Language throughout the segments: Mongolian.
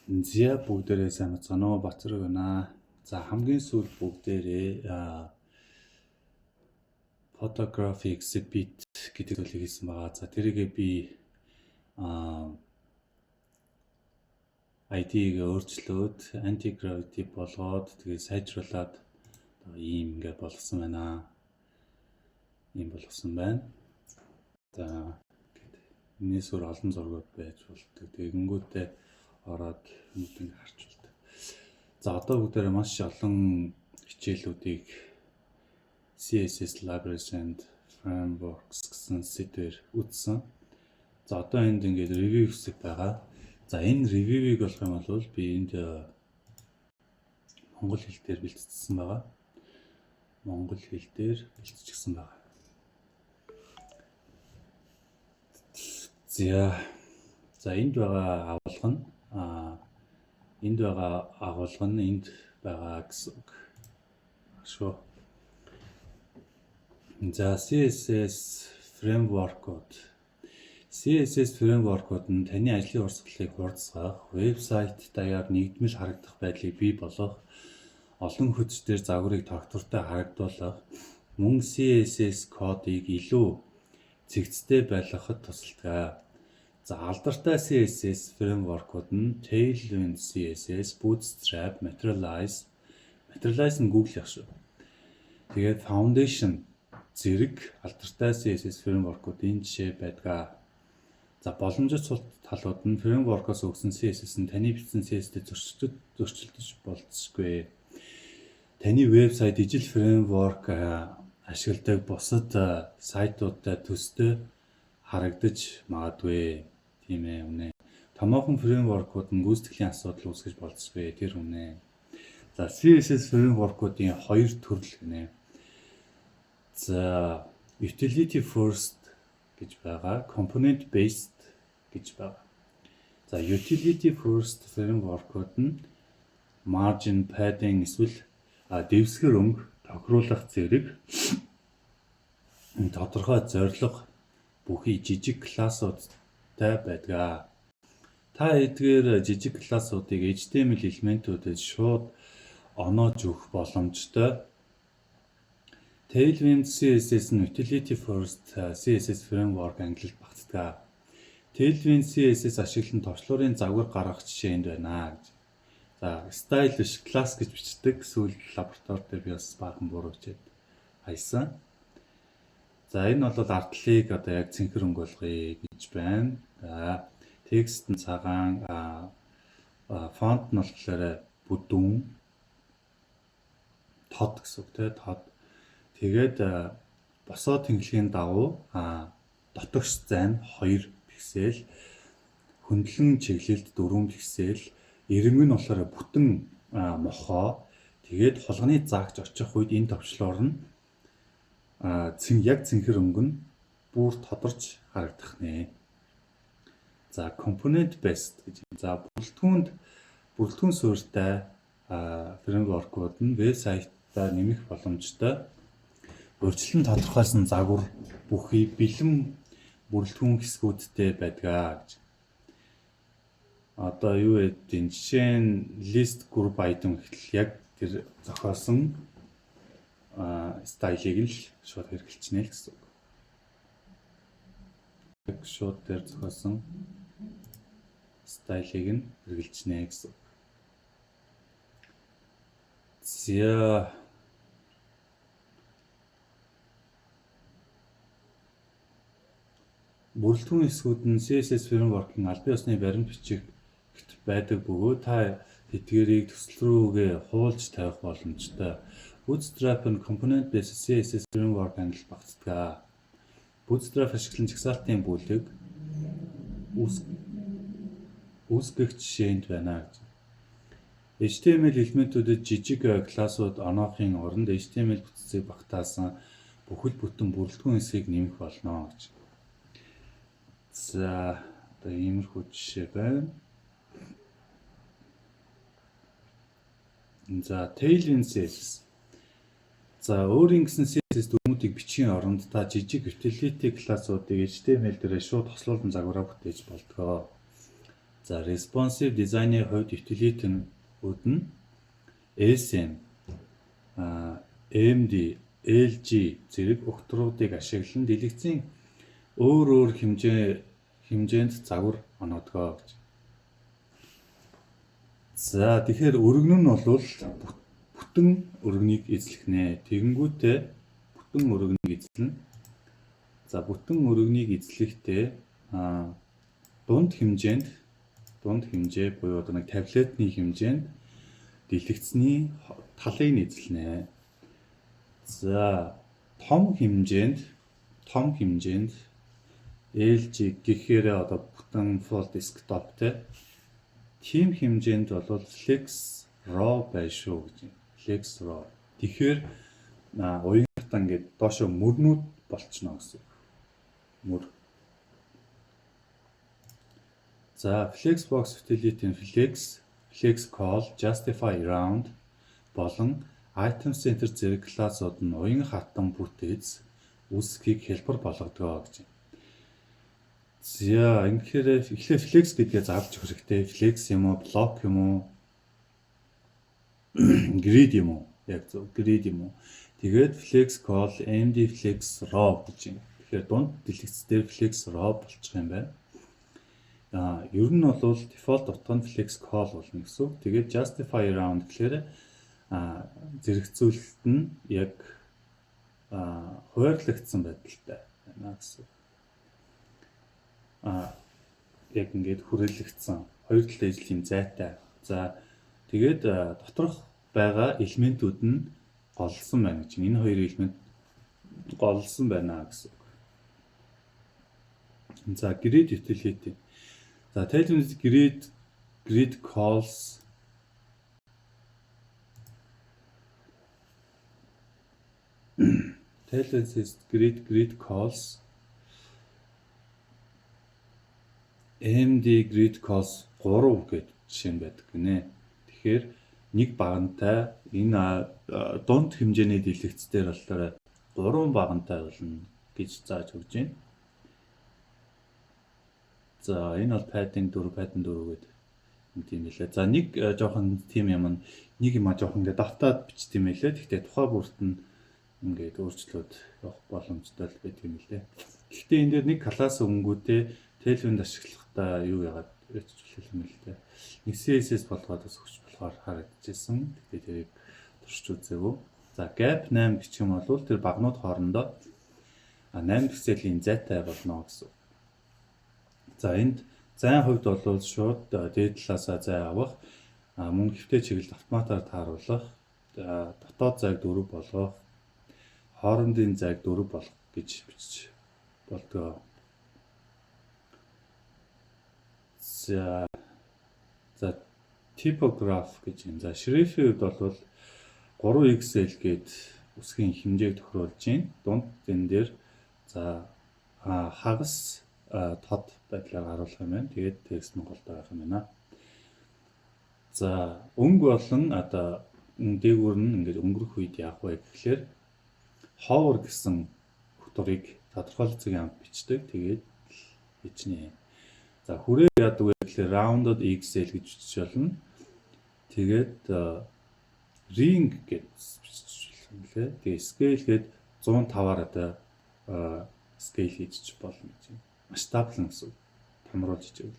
Зя бүгдээрээ сайн байна уу? Бацраг байна. За хамгийн сүүл бүгдээрээ photography exhibit гэдэг зүйлийг хийсэн байгаа. За тэрийгээ би ID-г өөрчлөөд anti-gravity болгоод тэгээ сайжруулад ийм ингээ болгосон байна. Ийм болгосон байна. За энэс өөр олон зургууд байж болдог. Тэгэнгүүтээ ороод нүдийг харчулдаг. За одоо бүгдээрээ маш олон хичээлүүдийг CSS Libraries and Frameworks гэсэн сэдвээр үзсэн. За одоо энд ингээд review хэсэг байгаа. За энэ review-ийг болох юм бол би энд монгол хэл дээр бэлтгэсэн байгаа. Монгол хэл дээр бэлтчихсэн байгаа. За энд байгаа агуулга нь энд байгаа агуулга нь энд байгаа гэсэн үг шүү. За CSS framework-ууд нь таны ажлын урсгалыг хурцсах, вебсайт даяар нэгдмэл харагдах байдлыг бий болгох, олон хөтөлбөр загварыг тогтвортой харагдуулах, мөн CSS кодыг илүү цэгцтэй байлгахад тусалдаг. За алдартай CSS framework-ууд нь Tailwind CSS, Bootstrap, Materialize нь Google яг шүү. Тэгээд Foundation зэрэг алдартай CSS framework-ууд энэ жишээ байдаг. За боломжит сул талууд нь framework-оос өгсөн CSS нь таны бичсэн CSS-тэй зөрчилдөж болцсогүй. Таны вебсайт ижил framework ашигладаг бусад сайтуудтай төстэй харагдаж магадгүй. Тийм ээ, үнэ. Томоохон фреймворкууд нь гүйцэтгэлийн асуудал үүсгэж болцсогүй. Тэр үнэ. За CSS фреймворкуудын хоёр төрөл гинэ. За utility first гэж байгаа, component based гэж байгаа. За utility first фреймворкууд нь margin, padding эсвэл дэвсгэр өнгө, тохируулах зэрэг тодорхой зорилго бүхий жижиг классуудтай байдаг. Та эдгээр жижиг классуудыг HTML элементүүдэд шууд оноож өгөх боломжтой. Tailwind CSS нь utility first CSS framework ангилалд багтдаг. Tailwind CSS ашиглан товчлуурын загвар гаргах жишээ энд байна гэж. За style биш class гэж бичдэг. Сүүл лаборатори дээр би бас баахан буруу бичээд хайсан. За энэ бол артлыг одоо яг цэнхэр өнгө болгоё гэж байна. За текст нь цагаан, фонт нь болохоор бүдүүн, тод гэсэн үг тийм тод. Тэгээд босоо тэнхлэгийн дагуу дотогш зайн 2 пиксел, хөндлөн чиглэлд 4 пиксел, эренг нь болохоор бүтэн мохоо. Тэгээд холгоны заагч очих үед энэ товчлуур нь яг цэнхэр өнгө нь бүр тодорч харагдах нэ. За component based гэж. За бүрэлдэхүүн суурьтай фреймворкууд нь вебсайтаа нэмэх боломжтой. Өөрчлөлт тодорхойлсон загвар бүхий бэлэн бүрэлдэхүүн хэсгүүдтэй байдаг гэж. Одоо юу гэдэг жишээ нь list group item гэхэл яг тэр зохиосон стайлыг л шууд хэрэглэжнэ л гэсэн үг. Яг шууд тэр зохиосон стайлыг нь хэрэглэжнэ гэсэн үг. За бүрэлдэхүүн хэсгүүд нь CSS framework-ын албан ёсны баримт бичигт байдаг бөгөөд та эдгээрийг төсөл рүүгээ хуулж тавих боломжтой. Bootstrap нь component based CSS framework ангилалд багтдаг. Bootstrap ашиглан жагсаалтын бүлэг үүсгэх жишээнд байна гэж. HTML элементүүдэд жижиг классууд оноохын оронд HTML бүтцийг багтаасан бүхэл бүтэн бүрэлдэхүүн хэсгийг нэмэх болно гэж. За одоо иймэрхүү жишээ байна. За Tailwind CSS. За өөрийн гэсэн CSS дүрмүүдийг бичгийн оронд та жижиг utility классуудыг HTML дээр шууд хослуулан загвараа бүтээж болдог. За responsive design-ийн хувьд utility-нүүд нь SM, AMD, LG зэрэг өгтрүүдийг ашиглан дэлгэцийн өөр хэмжээнд загвар оноодгоо гэж. За тэгэхээр өргөн нь бол бүтэн өргөнийг эзлэх нэ. Тэгэнгүүтээ бүтэн өргөнийг эзлэнэ. За бүтэн өргөнийг эзлэхдээ дунд хэмжээ буюу одоо нэг таблетны хэмжээнд дэлгэцний талыг нь эзлэнэ. За том хэмжээнд LG гэхээр одоо бүтэн full desktop-тэй тийм хэмжээнд бол Flex RAW байна шүү гэж. Flex RAW. Тэгэхээр уянгартаа ингээд доошо мөрнүүд болчихно гэсэн. Мөр. За Flexbox utility-ийн Flex Call, Justify Round болон Item Center зэрэг классууд нь уян хатан бүтээц үүсгэхийг хялбар болгодог гэж. За ингэхээр эхлээд Flex гэдгээ заавч хэрэгтэй. Flex юм уу, Block юм уу, Grid юм уу? Яг зөв Grid юм уу? Тэгээд Flex Call, AMD Flex RAW гэж юм. Тэгэхээр дунд дэлгэцээр Flex RAW болчих юм байна. Ер нь бол default утга нь Flex Call болно гэсэн. Тэгээд Justify Round гэхээр зэрэгцүүлэлт нь яг хуваарлагдсан байдалтай байна гэсэн. Яг ингээд хүрээлэгдсэн хоёр талын ажлын зайтай. За тэгээд доторх байгаа элементүүд нь голлсон байна гэж. Энэ хоёр элемент голлсон байна гэсэн. За grid utility. За Tailwind grid calls Tailwind grid calls AMD grid calls 3 гэж жишээ байдаг гинэ. Тэгэхээр нэг багантай энэ дунд хэмжээний дэлгэцээр болохоор 3 багантай болно гэж зааж өгч байна. За энэ бол padding 4 гэдэг юм лээ. За нэг жоохон тийм юм нэг юм жоохон ингээд давтаад бичт юм лээ. Гэхдээ тухай бүрт нь ингээд өөрчлөлт явах боломжтой л байдаг юм лээ. Гэхдээ энэ дээр нэг класс өнгөтэй Tailwind ашиглахдаа юу яагаад өөрчлөх юм л дээ. Нэг CSS болгоод бас өгч болохоор харагдчихсан. Тэгтээ тэрийг туршиж үзээгүй. За gap 8 гэх юм бол тэр багнууд хоорондоо 8 пикселийн зайтай болно гэсэн. За энд зайн хувьд бол шууд дээд талаасаа зай авах, мөн хэвтэй чиглэлд автоматар тааруулах, дотоод зайг 4 болгох, хоорондын зайг 4 болгох гэж бичиж болдог. За typograph гэж юм. За шрифтийн хувьд бол 3XL гээд үсгийн хэмжээг тохируулж байна. Дунд энэ дээр за хагас тод байдлаар харуулах юм байна. Тэгээд текст Монголоор байх юм байна. За өнгө болон одоо дээгүүр нь ингээд өнгөрөх үед яах вэ гэхээр hover гэсэн хөтөрийг тодорхойлцыг амт бичдэг. Тэгээд бичнэ. За хүрээ яадаг вэ гэхээр rounded XL гэж бичиж болно. Тэгээд ring гэж бичиж болно лээ. Тэгээд scale гээд 105-аар одоо scale хийж болно гэж юм. Масштаблан гэсэн томруулж ижил.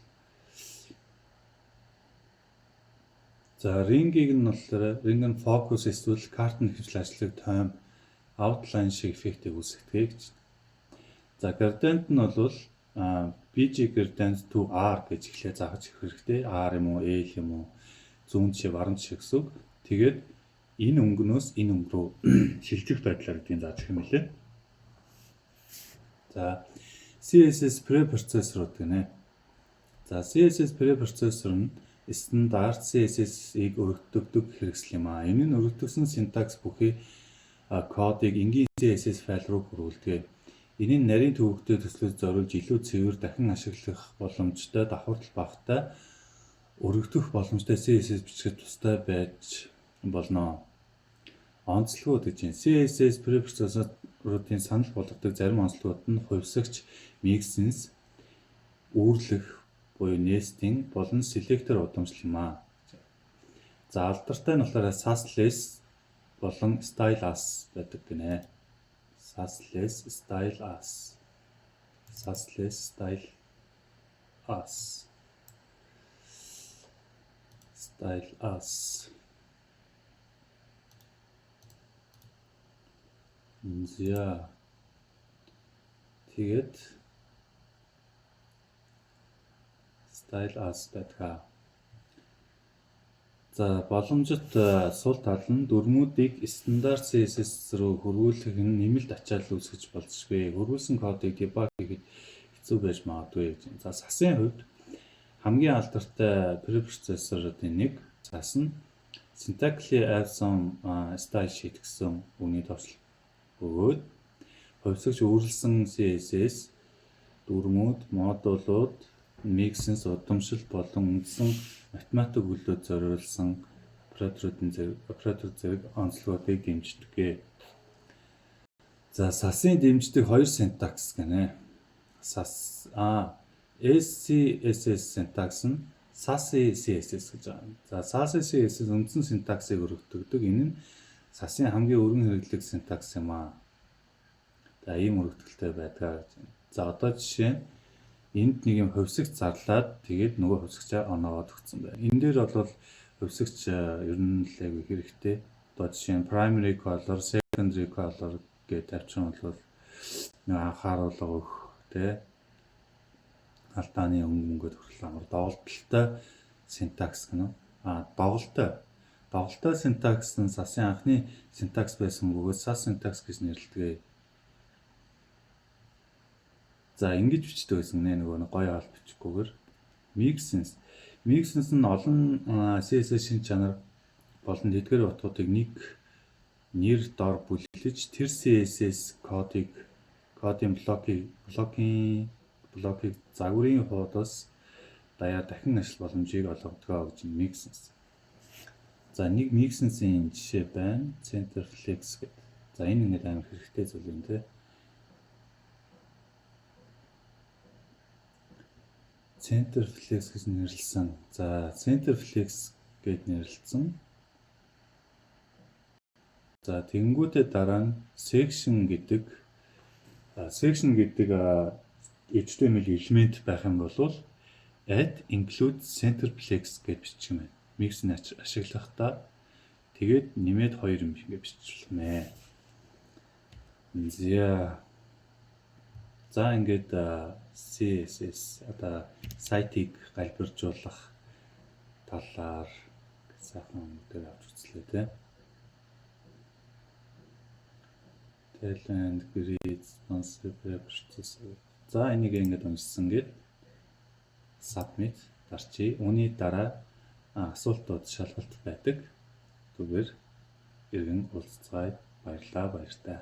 За ring-ийг нь болохоор ring нь focus эсвэл картын хвшил ажлыг тойм outline шиг эффектийг үүсгэдэг гэж. За gradient нь бол BG gradient to R гэж эхлээ зааж өгөх хэрэгтэй. R юм уу, L юм уу, зүүн жишээ, баруун жишээ гэсэн үг. Тэгээд энэ өнгөнөөс энэ өнгө рүү шилжих байдлаар гэдгийг зааж өгөх юм лээ. За CSS preprocessor гэнэ. За CSS preprocessor нь стандарт CSS-ийг өргөдөгдөг хэрэгсэл юм аа. Энэ нь өргөдөгсөн синтакс бүхий кодыг энгийн CSS файл руу хөрвүүлдэг. Энийн нарийн төвөгтэй төслөд зориулж илүү цэвэр дахин ашиглах боломжтой давхартал багтай өргөдөх боломжтой CSS бичгэд тустай байж болно. Онцлогуд гэж байна. CSS preprocessor-уудын санал болгодог зарим онцлогуд нь хувьсагч, mixins, үүрлэх, буюу nesting болон selector удамшил юм аа. За алдартай нь болохоор sassless болон style as байдаг гинэ. Sassless style as. Sassless style as. Style as. За. Тэгээд style as байдаг. За боломжит сул тал нь дүрмүүдийг стандарт CSS руу хөрвүүлэх нь нэмэлт ачаал үүсгэж болзошгүй. Хөрвүүлсэн кодыг debug хийхэд хэцүү байж магадгүй. За сасын хувьд хамгийн алдартай препроцессоруудын нэг сас нь syntactically awesome style sheet гэсэн үгний товчлог өгөөд хувьсгаж өөрлөсөн CSS дүрмүүд, модулууд, миксэнс удамшил болон үндсэн математик хөлөд зориулсан оператор зэрэг онцлогуудыг дэмждэг. За сасын дэмждэг хоёр синтакс гэнэ. SCSS синтакс нь SASE CSS гэж байгаа. За SASE CSS үндсэн синтаксыг өргөддөг. Энэ нь сасын хамгийн өргөн хэрэглэх синтакс юм аа. За ийм өргөдөлтэй байдаг гэж байна. За одоо жишээ нь энд нэг юм хувьсагч зарлаад тэгээд нөгөө хувьсагчаа оноогоод өгсөн байна. Энэ дээр бол хувьсагч ер нь л яг хэрэгтэй. Одоо жишээ нь primary color, secondary color гэж тавьчихсан бол нэг анхааруулга өгөх тий алдааны өнгөд хүртэл амар доголдолтой синтакс гэнэ. Доголдолтой синтакс нь сасын анхны синтакс байсан бөгөөд SAS синтакс гэж нэрлэдэг. За ингэж бичдэг байсан нөгөө гоё алт бичихгүйгээр mixins нь олон CSS шин чанар болон тэдгээр утгуудыг нэг нэр дор бүлэглэж тэр CSS кодын блокийг загварын хуудас даяар дахин ашиглах боломжийг олгодог гэж mixins. За нэг mixins-ийн жишээ байна. Centerflex гэдэг. За энэ ингээд амар хэрэгтэй зүйл юм тий. Centerflex гэж нэрлсэн. За Centerflex гэж нэрлсэн. За тэнгүүтээ дараа нь section гэдэг HTML элемент байх юм бол add include Centerflex гэж бичих юм байна. Mix-ийг ашиглахдаа тэгээд нэмээд 2 юм шиг биччихлээ. За ингээд CSS одоо сайтыг галбиржуулах талаар сайхан дээр авч үзлээ тий. Talent grid responsive process. За энийг ингээд уншсан гээд submit дарчи. Үүний дараа асуултууд шалгалт байдаг. Түгээр иргэн уулзцай баярлалаа баяртай.